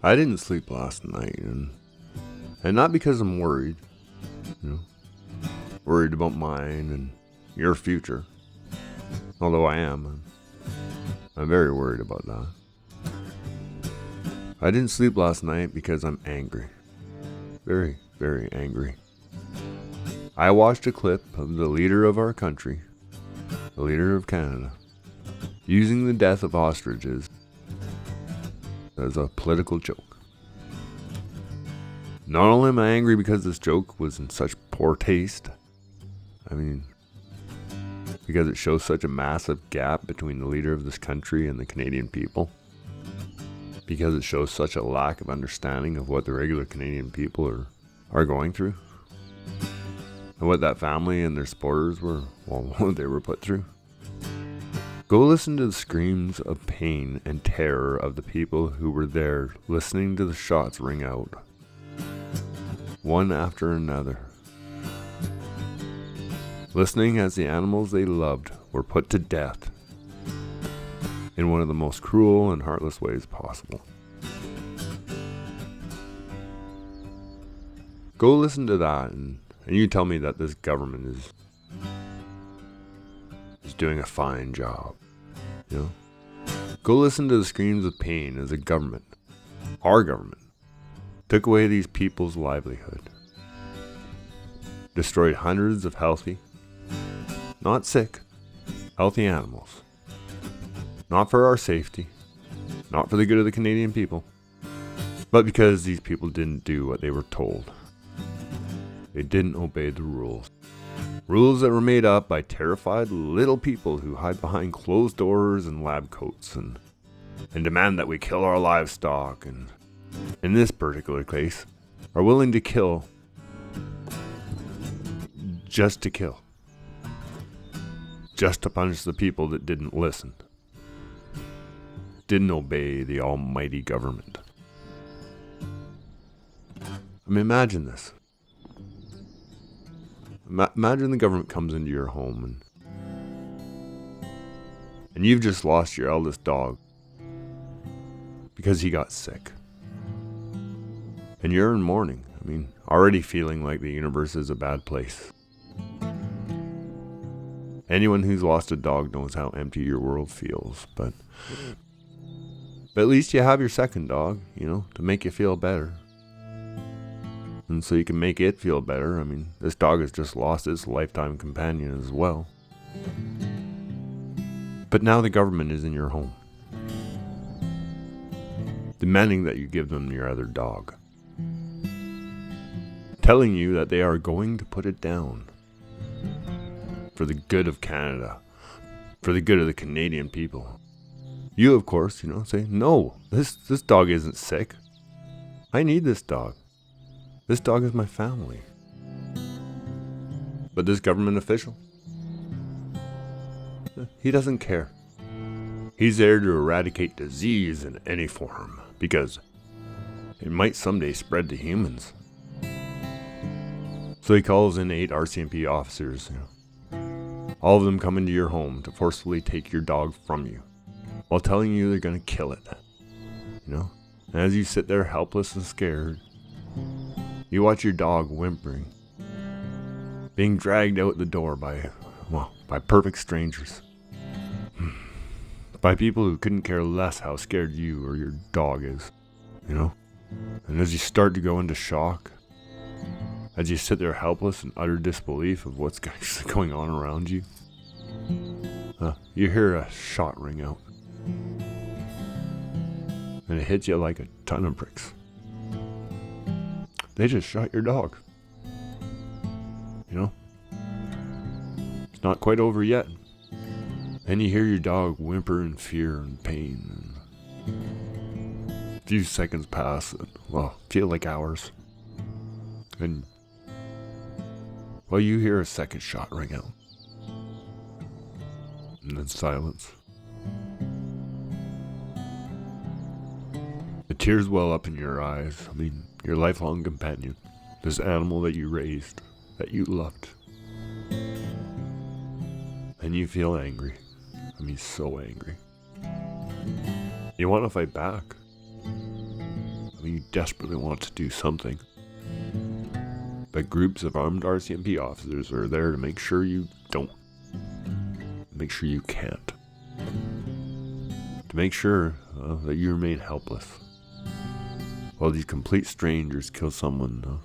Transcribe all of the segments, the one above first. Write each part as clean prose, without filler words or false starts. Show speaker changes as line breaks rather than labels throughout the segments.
I didn't sleep last night, and not because I'm worried, worried about mine and your future. Although I am, I'm very worried about that. I didn't sleep last night because I'm angry. Very, very angry. I watched a clip of the leader of our country, the leader of Canada, using the death of ostriches as a political joke. Not only am I angry because this joke was in such poor taste, because it shows such a massive gap between the leader of this country and the Canadian people, because it shows such a lack of understanding of what the regular Canadian people are going through, and what that family and their supporters what they were put through. Go listen to the screams of pain and terror of the people who were there listening to the shots ring out, one after another. Listening as the animals they loved were put to death in one of the most cruel and heartless ways possible. Go listen to that and you tell me that this government is doing a fine job. Go listen to the screams of pain as the government, our government, took away these people's livelihood, destroyed hundreds of healthy, not sick, healthy animals. Not for our safety, not for the good of the Canadian people, but because these people didn't do what they were told. They didn't obey the rules. Rules that were made up by terrified little people who hide behind closed doors and lab coats and demand that we kill our livestock, and in this particular case, are willing to kill just to kill. Just to punish the people that didn't listen. Didn't obey the almighty government. Imagine this. Imagine the government comes into your home and you've just lost your eldest dog because he got sick. And you're in mourning. Already feeling like the universe is a bad place. Anyone who's lost a dog knows how empty your world feels, but at least you have your second dog, to make you feel better. And so you can make it feel better. This dog has just lost its lifetime companion as well. But now the government is in your home, demanding that you give them your other dog, telling you that they are going to put it down for the good of Canada, for the good of the Canadian people. You, of course, say, no, this dog isn't sick. I need this dog. This dog is my family. But this government official, he doesn't care. He's there to eradicate disease in any form, because it might someday spread to humans. So he calls in 8 RCMP officers. All of them come into your home to forcefully take your dog from you, while telling you they're going to kill it. And as you sit there helpless and scared, you watch your dog whimpering, being dragged out the door by perfect strangers. By people who couldn't care less how scared you or your dog is, And as you start to go into shock, as you sit there helpless in utter disbelief of what's going on around you, you hear a shot ring out. And it hits you like a ton of bricks. They just shot your dog. It's not quite over yet. Then you hear your dog whimper in fear and pain. And a few seconds pass, feel like hours. And, you hear a second shot ring out. And then silence. The tears well up in your eyes. Your lifelong companion. This animal that you raised, that you loved. And you feel angry. So angry. You want to fight back. when you desperately want to do something. But groups of armed RCMP officers are there to make sure you don't. Make sure you can't. To make sure that you remain helpless. While these complete strangers kill someone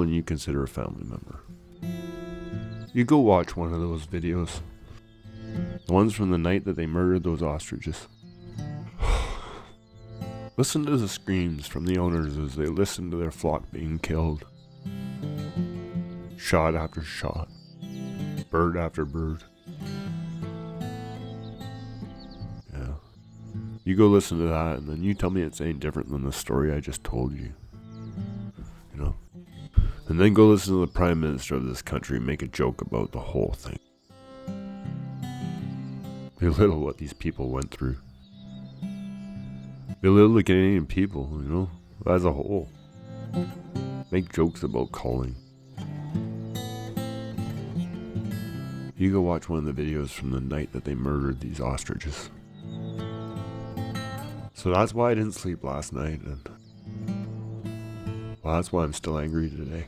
you consider a family member. You go watch one of those videos. The ones from the night that they murdered those ostriches. Listen to the screams from the owners as they listen to their flock being killed. Shot after shot. Bird after bird. Yeah. You go listen to that and then you tell me it's any different than the story I just told you. You know? And then go listen to the Prime Minister of this country make a joke about the whole thing. Belittle what these people went through. Belittle the Canadian people, you know, as a whole. Make jokes about calling. You go watch one of the videos from the night that they murdered these ostriches. So that's why I didn't sleep last night, and well, that's why I'm still angry today.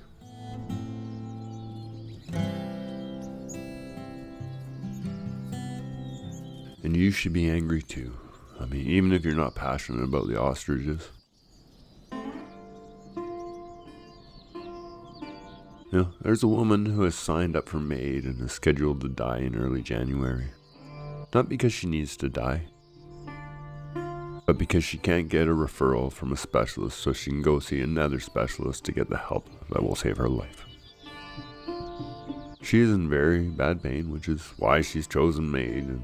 And you should be angry too. I mean, even if you're not passionate about the ostriches. You know, there's a woman who has signed up for MAID and is scheduled to die in early January. Not because she needs to die, but because she can't get a referral from a specialist so she can go see another specialist to get the help that will save her life. She is in very bad pain, which is why she's chosen MAID,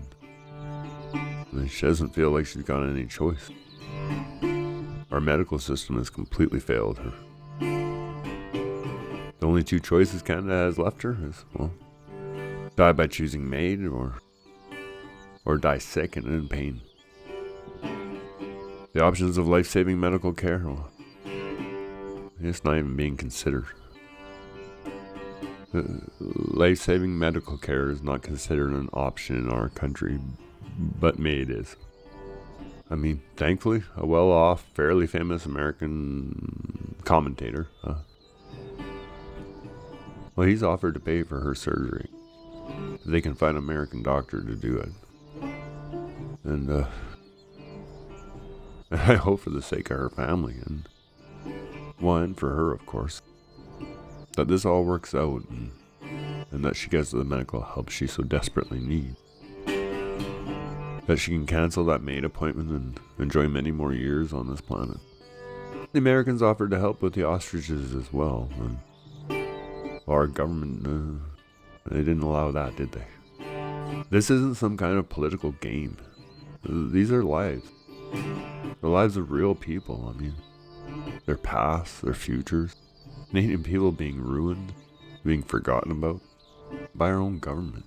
and she doesn't feel like she's got any choice. Our medical system has completely failed her. The only two choices Canada has left her is, well, die by choosing MAID or die sick and in pain. The options of life-saving medical care, well, it's not even being considered. Life-saving medical care is not considered an option in our country, but MAID is. I mean, thankfully, a well-off, fairly famous American commentator, well, he's offered to pay for her surgery. If they can find an American doctor to do it. And I hope for the sake of her family, and for her, of course, that this all works out, and that she gets the medical help she so desperately needs. That she can cancel that MAID appointment and enjoy many more years on this planet. The Americans offered to help with the ostriches as well, and our government, they didn't allow that, did they? This isn't some kind of political game. These are lives. The lives of real people, I mean. Their pasts, their futures. Canadian people being ruined, being forgotten about by our own government.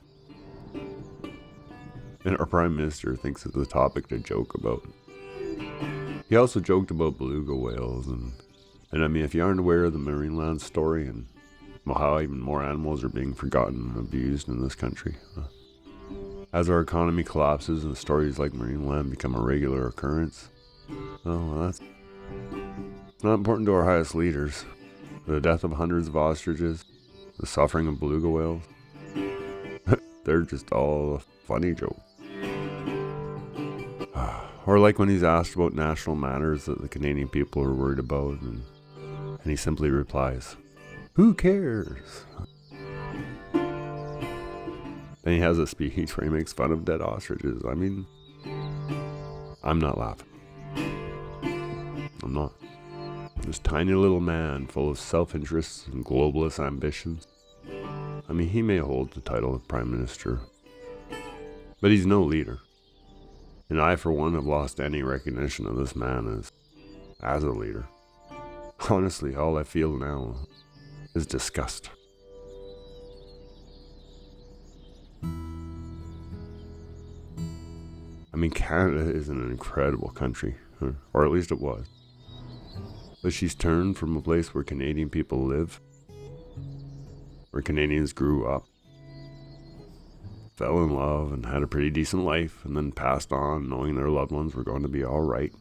And our Prime Minister thinks it's a topic to joke about. He also joked about beluga whales, and I mean, if you aren't aware of the marine land story and how even more animals are being forgotten and abused in this country. As our economy collapses and stories like marine land become a regular occurrence, that's not important to our highest leaders. The death of hundreds of ostriches, the suffering of beluga whales, they're just all a funny joke. Or like when he's asked about national matters that the Canadian people are worried about, and he simply replies, "Who cares?" Then he has a speech where he makes fun of dead ostriches. I mean, I'm not laughing. I'm not. This tiny little man full of self-interest and globalist ambitions. I mean, he may hold the title of Prime Minister, but he's no leader. And I, for one, have lost any recognition of this man as a leader. Honestly, all I feel now is disgust. I mean, Canada is an incredible country, or at least it was. But she's turned from a place where Canadian people live, where Canadians grew up, fell in love and had a pretty decent life, and then passed on knowing their loved ones were going to be alright,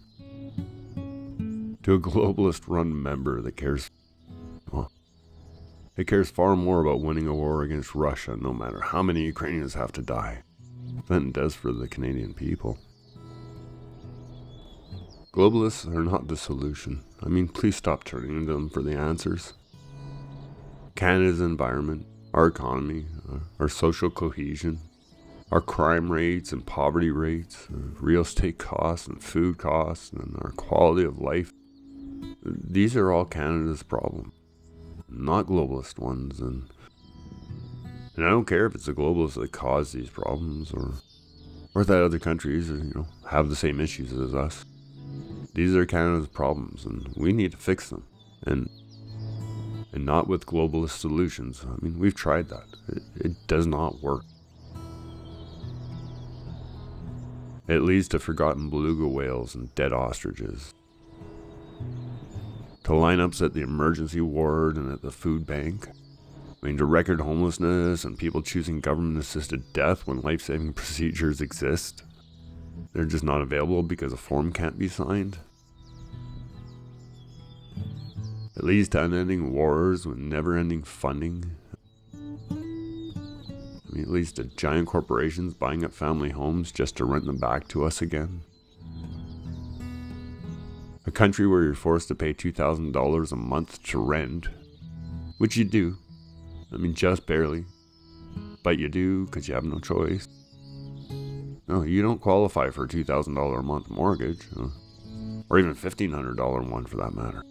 to a globalist-run member that cares, well, it cares far more about winning a war against Russia, no matter how many Ukrainians have to die, than it does for the Canadian people. Globalists are not the solution. I mean, please stop turning to them for the answers. Canada's environment, our economy, our social cohesion, our crime rates and poverty rates, real estate costs and food costs, and our quality of life, these are all Canada's problems, not globalist ones. And I don't care if it's the globalists that cause these problems or that other countries have the same issues as us. These are Canada's problems, and we need to fix them. And not with globalist solutions. I mean, we've tried that. It does not work. It leads to forgotten beluga whales and dead ostriches, to lineups at the emergency ward and at the food bank. I mean, to record homelessness and people choosing government-assisted death when life-saving procedures exist. They're just not available because a form can't be signed. It leads to unending wars with never-ending funding. I mean, it leads to giant corporations buying up family homes just to rent them back to us again. A country where you're forced to pay $2,000 a month to rent, which you do. I mean, just barely. But you do because you have no choice. No, you don't qualify for a $2,000 a month mortgage, or even $1,500 one for that matter.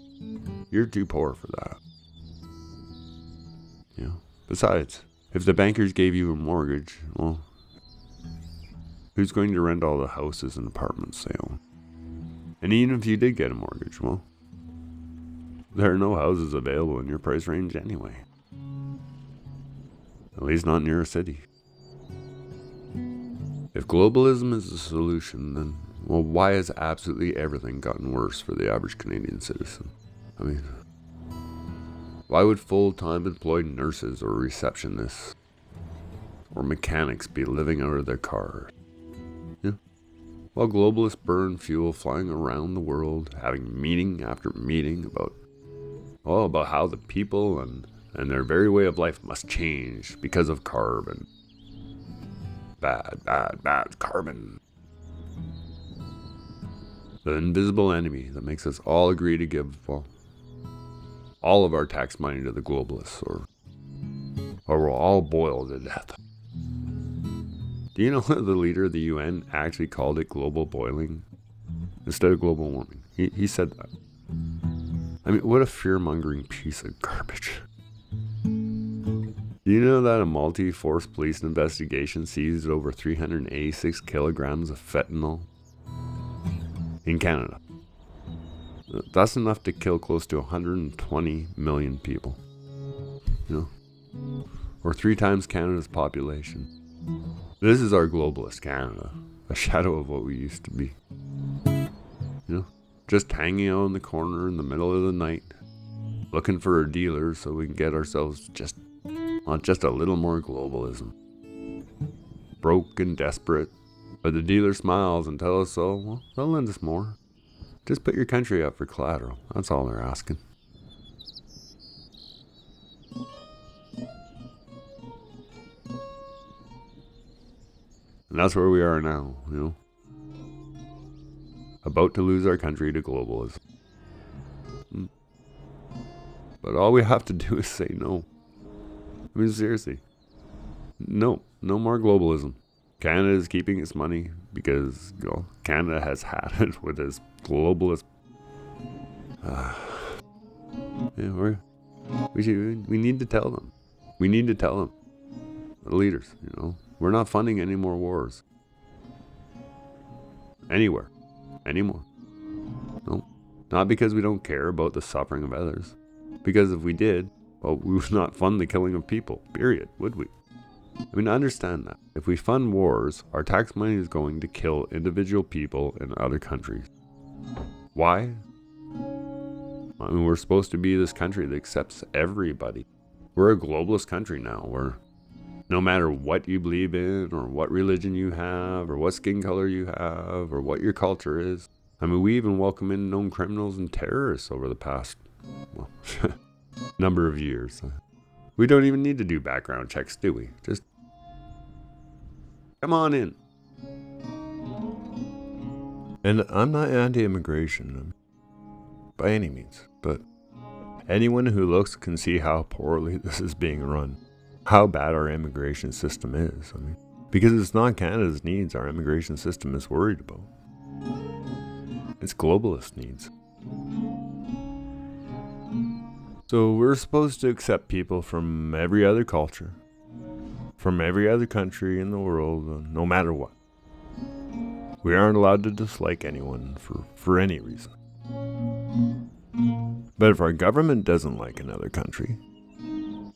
You're too poor for that. Besides, if the bankers gave you a mortgage, well, who's going to rent all the houses and apartments they own? And even if you did get a mortgage, well, there are no houses available in your price range anyway. At least not near a city. If globalism is the solution, then, well, why has absolutely everything gotten worse for the average Canadian citizen? I mean, why would full-time employed nurses or receptionists or mechanics be living out of their cars? While globalists burn fuel flying around the world, having meeting after meeting about how the people and their very way of life must change because of carbon. Bad carbon. The invisible enemy that makes us all agree to give, all of our tax money to the globalists, or we'll all boil to death. Do you know that the leader of the UN actually called it global boiling instead of global warming? He said that. I mean, what a fear-mongering piece of garbage. Do you know that a multi-force police investigation seized over 386 kilograms of fentanyl in Canada? That's enough to kill close to 120 million people. Or 3 times Canada's population. This is our globalist Canada, a shadow of what we used to be. Just hanging out in the corner in the middle of the night, looking for a dealer so we can get ourselves just a little more globalism. Broke and desperate, but the dealer smiles and tells us so. Well, they'll lend us more. Just put your country up for collateral. That's all they're asking. And that's where we are now, about to lose our country to globalism. But all we have to do is say no. I mean, seriously. No more globalism. Canada is keeping its money because, Canada has had it with its globalist. We need to tell them. We need to tell them. The leaders, we're not funding any more wars. Anywhere. Anymore. No. Not because we don't care about the suffering of others. Because if we did, well, we would not fund the killing of people. Period. Would we? I mean, understand that. If we fund wars, our tax money is going to kill individual people in other countries. Why? I mean, we're supposed to be this country that accepts everybody. We're a globalist country now, where no matter what you believe in, or what religion you have, or what skin color you have, or what your culture is, I mean, we even welcome in known criminals and terrorists over the past, well, number of years. We don't even need to do background checks, do we? Just come on in. And I'm not anti-immigration by any means, but anyone who looks can see how poorly this is being run, how bad our immigration system is. I mean, because it's not Canada's needs our immigration system is worried about. It's globalist needs. So we're supposed to accept people from every other culture, from every other country in the world, no matter what. We aren't allowed to dislike anyone for any reason. But if our government doesn't like another country,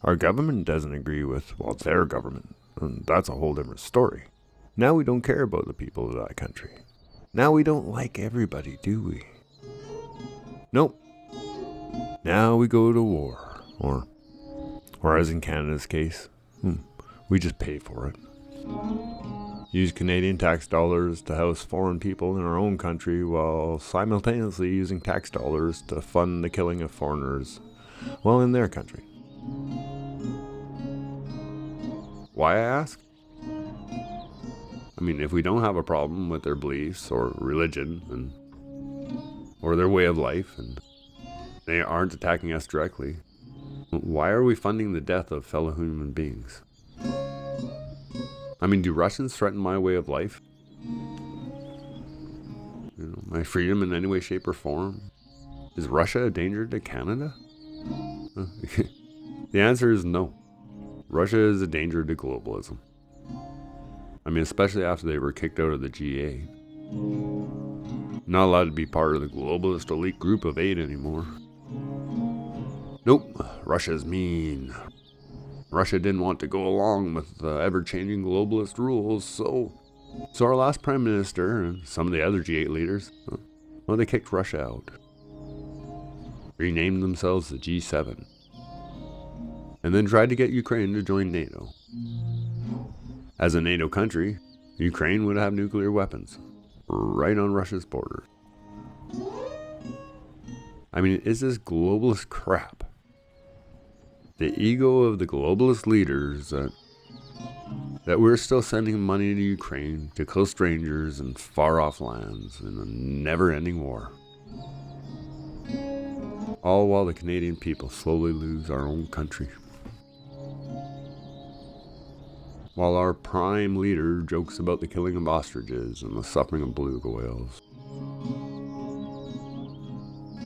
our government doesn't agree with, well, their government, and that's a whole different story. Now we don't care about the people of that country. Now we don't like everybody, do we? Nope. Now we go to war, or as in Canada's case, we just pay for it. Use Canadian tax dollars to house foreign people in our own country while simultaneously using tax dollars to fund the killing of foreigners while in their country. Why, I ask? I mean, if we don't have a problem with their beliefs or religion or their way of life, and they aren't attacking us directly, why are we funding the death of fellow human beings? I mean, do Russians threaten my way of life? My freedom in any way, shape, or form? Is Russia a danger to Canada? The answer is no. Russia is a danger to globalism. I mean, especially after they were kicked out of the G8. Not allowed to be part of the globalist elite group of 8 anymore. Nope, Russia's mean. Russia didn't want to go along with the ever-changing globalist rules, so our last prime minister and some of the other G8 leaders, well, they kicked Russia out. Renamed themselves the G7. And then tried to get Ukraine to join NATO. As a NATO country, Ukraine would have nuclear weapons right on Russia's border. I mean, is this globalist crap? The ego of the globalist leaders that we're still sending money to Ukraine, to close strangers and far-off lands in a never-ending war. All while the Canadian people slowly lose our own country. While our prime leader jokes about the killing of ostriches and the suffering of beluga whales.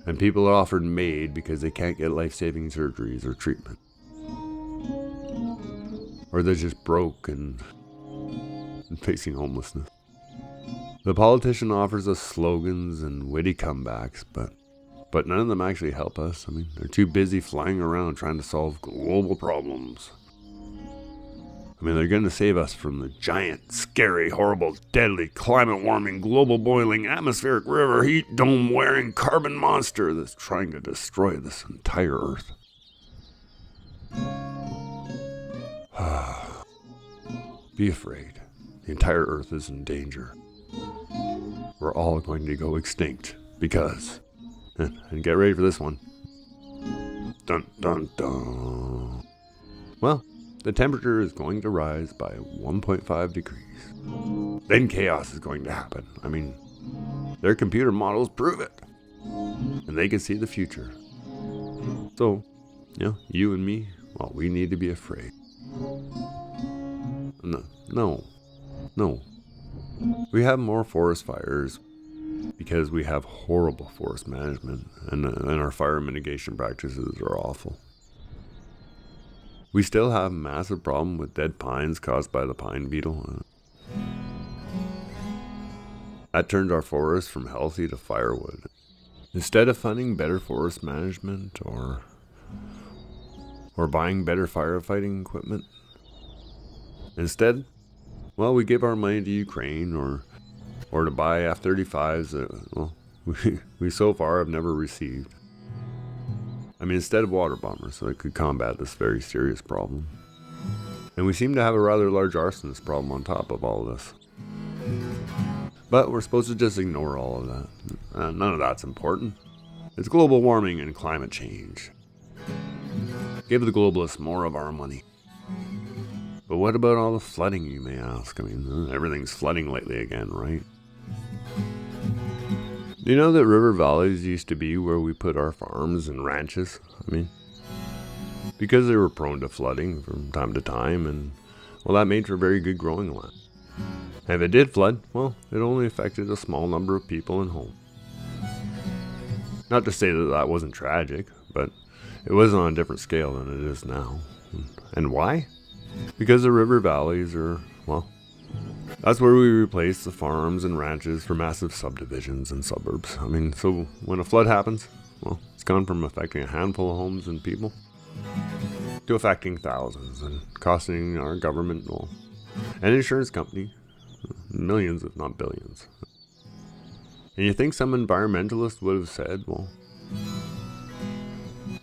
And people are offered MAID because they can't get life-saving surgeries or treatment. Or they're just broke and facing homelessness. The politician offers us slogans and witty comebacks, but none of them actually help us. I mean, they're too busy flying around trying to solve global problems. I mean, they're going to save us from the giant, scary, horrible, deadly, climate-warming, global-boiling, atmospheric river heat dome-wearing carbon monster that's trying to destroy this entire Earth. Be afraid. The entire Earth is in danger. We're all going to go extinct because... And get ready for this one. Dun, dun, dun. Well... The temperature is going to rise by 1.5 degrees. Then chaos is going to happen. I mean, their computer models prove it. And they can see the future. So, you and me, well, we need to be afraid. No. We have more forest fires because we have horrible forest management and our fire mitigation practices are awful. We still have a massive problem with dead pines caused by the pine beetle. That turned our forests from healthy to firewood. Instead of funding better forest management or buying better firefighting equipment, instead, well, we give our money to Ukraine or to buy F-35s that, we so far have never received. I mean, instead of water bombers, so it could combat this very serious problem. And we seem to have a rather large arsonist problem on top of all of this. But we're supposed to just ignore all of that. None of that's important. It's global warming and climate change. Give the globalists more of our money. But what about all the flooding, you may ask? I mean, everything's flooding lately again, right? Do you know that river valleys used to be where we put our farms and ranches? I mean, because they were prone to flooding from time to time, and, well, that made for very good growing land. And if it did flood, well, it only affected a small number of people and homes. Not to say that that wasn't tragic, but it was on a different scale than it is now. And why? Because the river valleys are, well, that's where we replace the farms and ranches for massive subdivisions and suburbs. I mean, so when a flood happens, well, it's gone from affecting a handful of homes and people to affecting thousands and costing our government, well, and insurance company millions, if not billions. And you think some environmentalist would have said, well,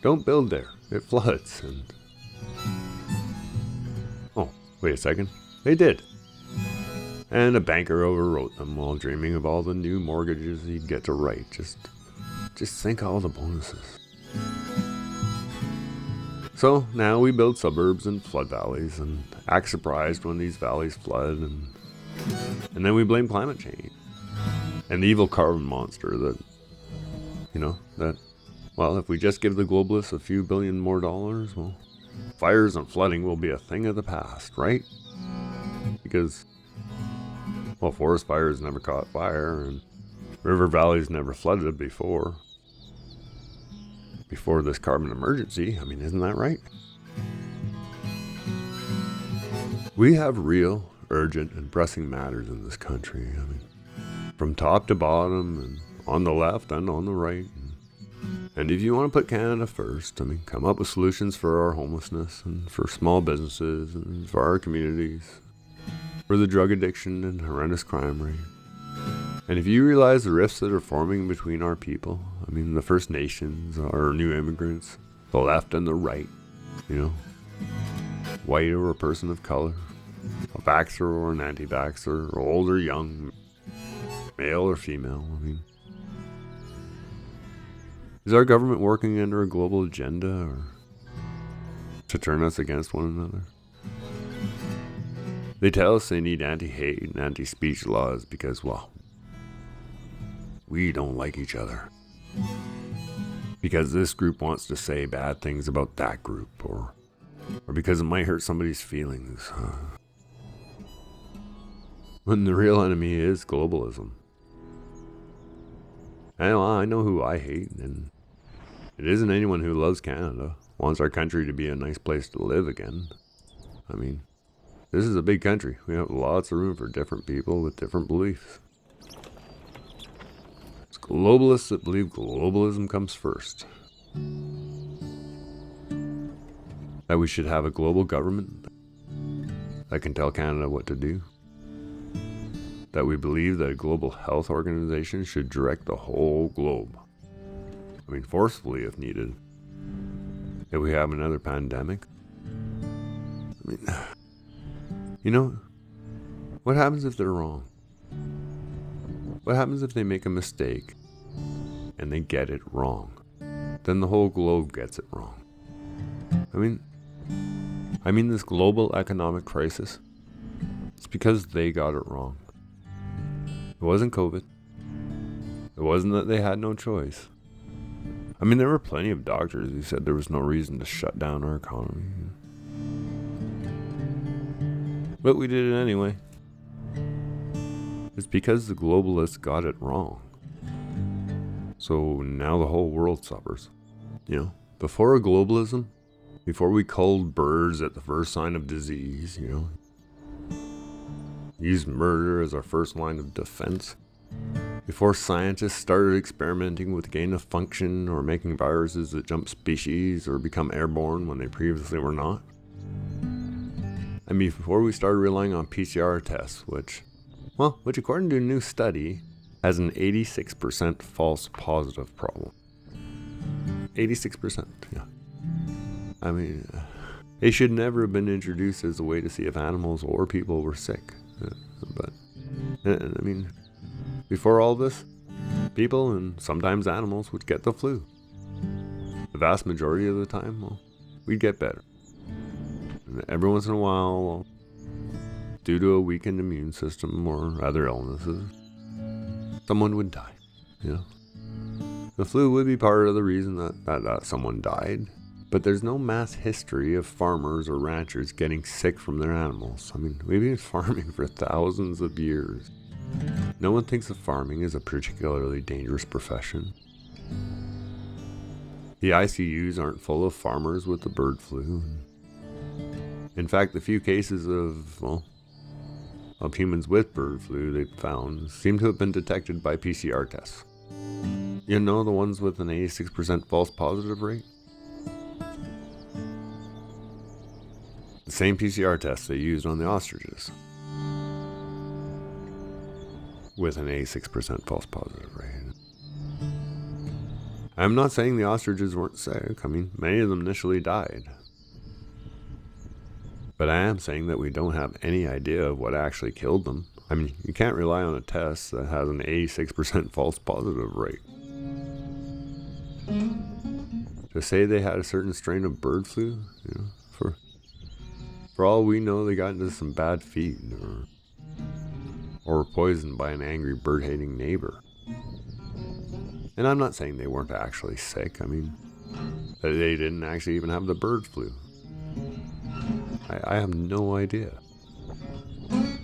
don't build there, it floods. And oh, wait a second, they did. And a banker overwrote them while dreaming of all the new mortgages he'd get to write. Just think of all the bonuses. So now we build suburbs and flood valleys and act surprised when these valleys flood, and then we blame climate change and the evil carbon monster that, well, if we just give the globalists a few billion more dollars, well, fires and flooding will be a thing of the past, right? Because, well, forest fires never caught fire and river valleys never flooded before this carbon emergency. I mean, isn't that right? We have real, urgent, and pressing matters in this country. I mean, from top to bottom, and on the left and on the right. And if you want to put Canada first, I mean, come up with solutions for our homelessness and for small businesses and for our communities, for the drug addiction and horrendous crime rate. And if you realize the rifts that are forming between our people, I mean, the First Nations, our new immigrants, the left and the right, white or a person of color, a vaxxer or an anti-vaxxer, or old or young, male or female, I mean, is our government working under a global agenda or to turn us against one another? They tell us they need anti-hate and anti-speech laws because, well, we don't like each other. Because this group wants to say bad things about that group, or because it might hurt somebody's feelings. When the real enemy is globalism. And I know who I hate, and it isn't anyone who loves Canada, wants our country to be a nice place to live again. I mean, this is a big country. We have lots of room for different people with different beliefs. It's globalists that believe globalism comes first. That we should have a global government that can tell Canada what to do. That we believe that a global health organization should direct the whole globe. I mean, forcefully if needed. If we have another pandemic. I mean, what happens if they're wrong? What happens if they make a mistake and they get it wrong? Then the whole globe gets it wrong. I mean this global economic crisis, it's because they got it wrong. It wasn't COVID. It wasn't that they had no choice. I mean, there were plenty of doctors who said there was no reason to shut down our economy. But we did it anyway. It's because the globalists got it wrong. So now the whole world suffers. Before globalism, before we culled birds at the first sign of disease, used murder as our first line of defense, before scientists started experimenting with gain of function or making viruses that jump species or become airborne when they previously were not, and before we started relying on PCR tests, which according to a new study, has an 86% false positive problem. 86%, yeah. I mean, it should never have been introduced as a way to see if animals or people were sick. But, I mean, Before all this, people and sometimes animals would get the flu. The vast majority of the time, well, we'd get better. And every once in a while, well, due to a weakened immune system or other illnesses, someone would die, you know. The flu would be part of the reason that someone died, but there's no mass history of farmers or ranchers getting sick from their animals. I mean, we've been farming for thousands of years. No one thinks of farming as a particularly dangerous profession. The ICUs aren't full of farmers with the bird flu. In fact, the few cases of humans with bird flu they've found seem to have been detected by PCR tests. You know, the ones with an 86% false positive rate? The same PCR tests they used on the ostriches, with an 86% false positive rate. I'm not saying the ostriches weren't sick. I mean, many of them initially died. But I am saying that we don't have any idea of what actually killed them. I mean, you can't rely on a test that has an 86% false positive rate. To say they had a certain strain of bird flu, you know, for all we know, they got into some bad feed or were poisoned by an angry bird-hating neighbor. And I'm not saying they weren't actually sick. I mean, that they didn't actually even have the bird flu. I have no idea.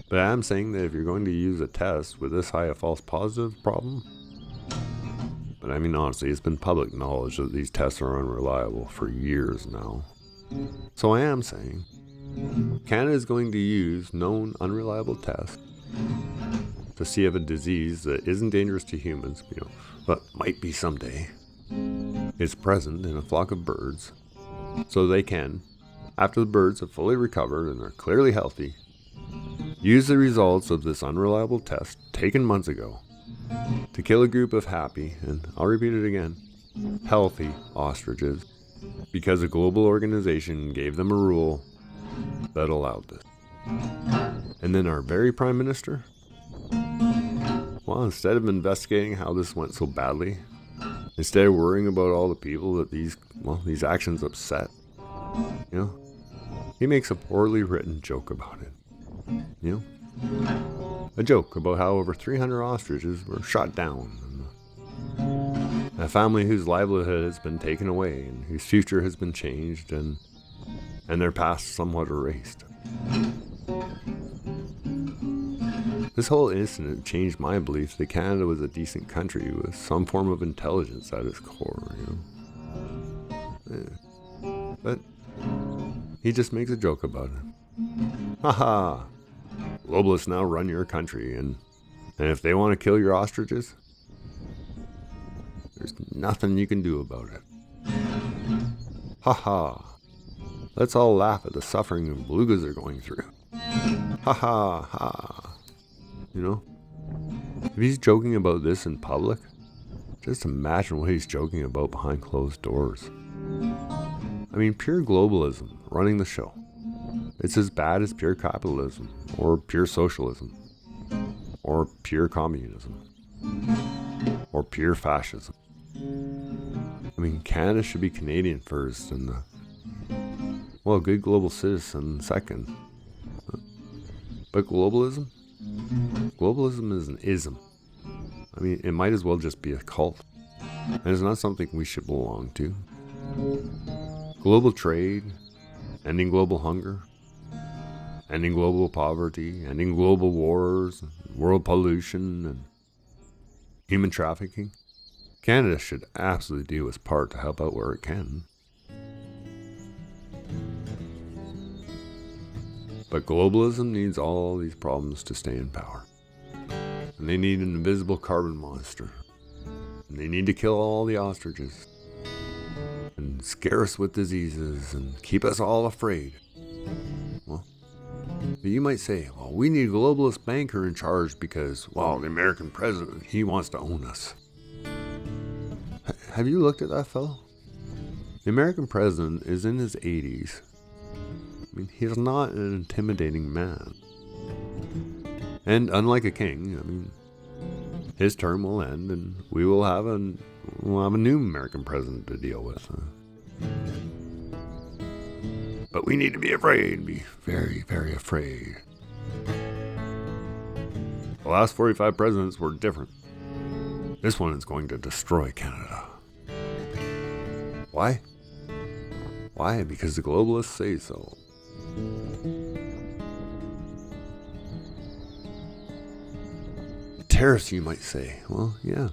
But I'm saying that if you're going to use a test with this high a false positive problem, but I mean, honestly, it's been public knowledge that these tests are unreliable for years now. So I am saying Canada is going to use known unreliable tests to see if a disease that isn't dangerous to humans, you know, but might be someday, is present in a flock of birds, so they can, after the birds have fully recovered and are clearly healthy, use the results of this unreliable test taken months ago to kill a group of happy, and I'll repeat it again, healthy ostriches, because a global organization gave them a rule that allowed this. And then our very Prime Minister, well, instead of investigating how this went so badly, instead of worrying about all the people that these actions upset, you know, he makes a poorly written joke about it. You know? A joke about how over 300 ostriches were shot down. And a family whose livelihood has been taken away and whose future has been changed and their past somewhat erased. This whole incident changed my belief that Canada was a decent country with some form of intelligence at its core, you know. Yeah. But he just makes a joke about it. Haha! Globalists now run your country, and if they want to kill your ostriches, there's nothing you can do about it. Haha! Let's all laugh at the suffering the belugas are going through. Ha ha ha. You know? If he's joking about this in public, just imagine what he's joking about behind closed doors. I mean, pure globalism running the show. It's as bad as pure capitalism, or pure socialism, or pure communism, or pure fascism. I mean, Canada should be Canadian first and a good global citizen second. But globalism is an ism. I mean, it might as well just be a cult. And it's not something we should belong to. Global trade, ending global hunger, ending global poverty, ending global wars, world pollution, and human trafficking. Canada should absolutely do its part to help out where it can. But globalism needs all these problems to stay in power. And they need an invisible carbon monster. And they need to kill all the ostriches. And scare us with diseases and keep us all afraid. Well, you might say, well, we need a globalist banker in charge because, well, the American president, he wants to own us. Have you looked at that fellow? The American president is in his 80s. I mean, he's not an intimidating man. And unlike a king, I mean, his term will end, and we'll have a new American president to deal with. But we need to be afraid, be very, very afraid. The last 45 presidents were different. This one is going to destroy Canada. Why? Why? Because the globalists say so. Tariffs, you might say. Well, yeah,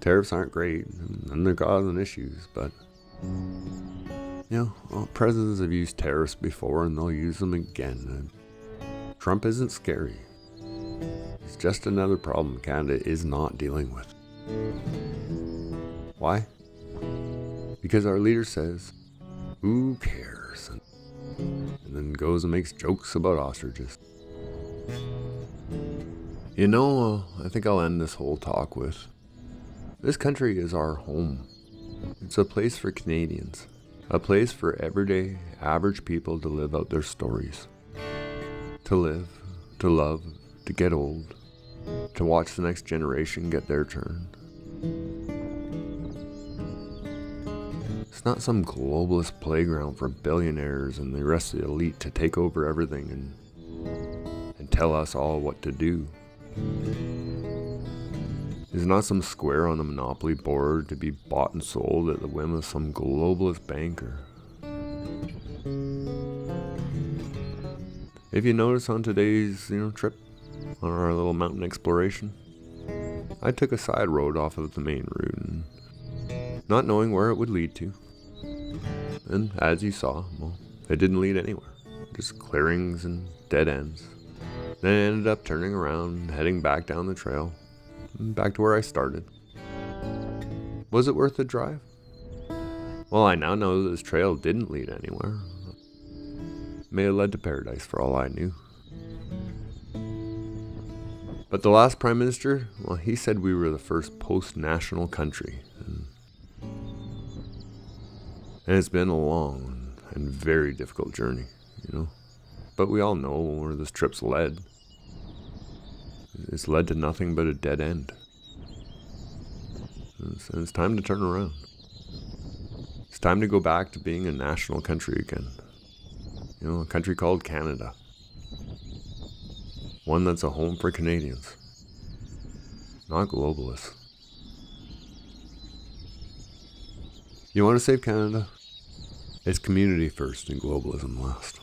tariffs aren't great, and they're causing issues, but presidents have used tariffs before, and they'll use them again. And Trump isn't scary. It's just another problem Canada is not dealing with. Why? Because our leader says, who cares? And then goes and makes jokes about ostriches. I think I'll end this whole talk with, this country is our home. It's a place for Canadians. A place for everyday, average people to live out their stories. To live, to love, to get old. To watch the next generation get their turn. It's not some globalist playground for billionaires and the rest of the elite to take over everything and tell us all what to do. It's not some square on the monopoly board to be bought and sold at the whim of some globalist banker. If you notice on today's trip on our little mountain exploration, I took a side road off of the main route, and not knowing where it would lead to. And as you saw, it didn't lead anywhere. Just clearings and dead ends. Then I ended up turning around, heading back down the trail, back to where I started. Was it worth the drive? Well, I now know that this trail didn't lead anywhere. It may have led to paradise for all I knew. But the last Prime Minister, he said we were the first post-national country. And it's been a long and very difficult journey, But we all know where this trip's led. It's led to nothing but a dead end. And it's time to turn around. It's time to go back to being a national country again. A country called Canada. One that's a home for Canadians, not globalists. You want to save Canada? It's community first and globalism last.